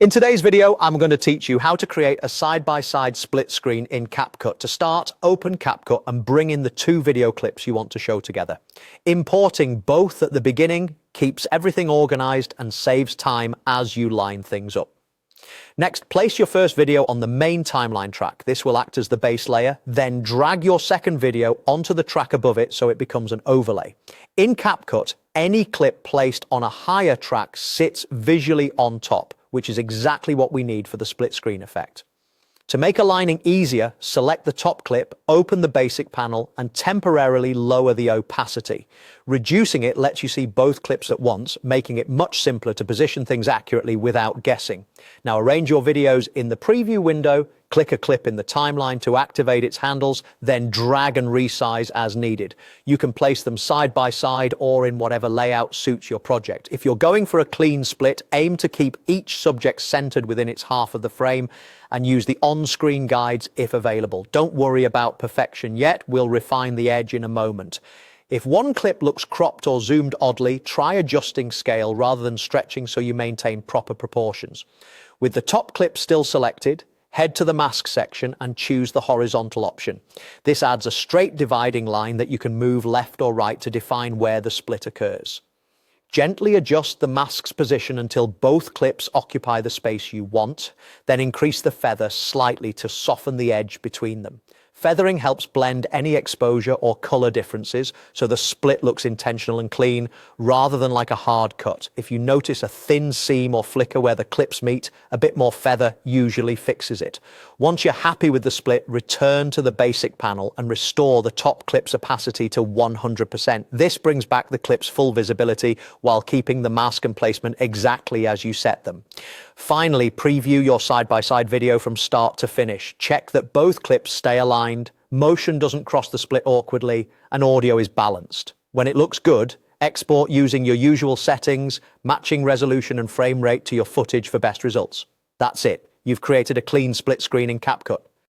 In today's video, I'm going to teach you how to create a side-by-side split screen in CapCut. To start, open CapCut and bring in the two video clips you want to show together. Importing both at the beginning keeps everything organized and saves time as you line things up. Next, place your first video on the main timeline track. This will act as the base layer. Then drag your second video onto the track above it so it becomes an overlay. In CapCut, any clip placed on a higher track sits visually on top, which is exactly what we need for the split screen effect. To make aligning easier, select the top clip, open the basic panel, and temporarily lower the opacity. Reducing it lets you see both clips at once, making it much simpler to position things accurately without guessing. Now arrange your videos in the preview window, click a clip in the timeline to activate its handles, then drag and resize as needed. You can place them side by side or in whatever layout suits your project. If you're going for a clean split, aim to keep each subject centered within its half of the frame and use the on-screen guides if available. Don't worry about perfection yet, we'll refine the edge in a moment. If one clip looks cropped or zoomed oddly, try adjusting scale rather than stretching so you maintain proper proportions. With the top clip still selected, head to the mask section and choose the horizontal option. This adds a straight dividing line that you can move left or right to define where the split occurs. Gently adjust the mask's position until both clips occupy the space you want, then increase the feather slightly to soften the edge between them. Feathering helps blend any exposure or color differences so the split looks intentional and clean rather than like a hard cut. If you notice a thin seam or flicker where the clips meet, a bit more feather usually fixes it. Once you're happy with the split, return to the basic panel and restore the top clip's opacity to 100%. This brings back the clip's full visibility while keeping the mask and placement exactly as you set them. Finally, preview your side-by-side video from start to finish. Check that both clips stay aligned, motion doesn't cross the split awkwardly, and audio is balanced. When it looks good, export using your usual settings, matching resolution and frame rate to your footage for best results. That's it. You've created a clean split screen in CapCut.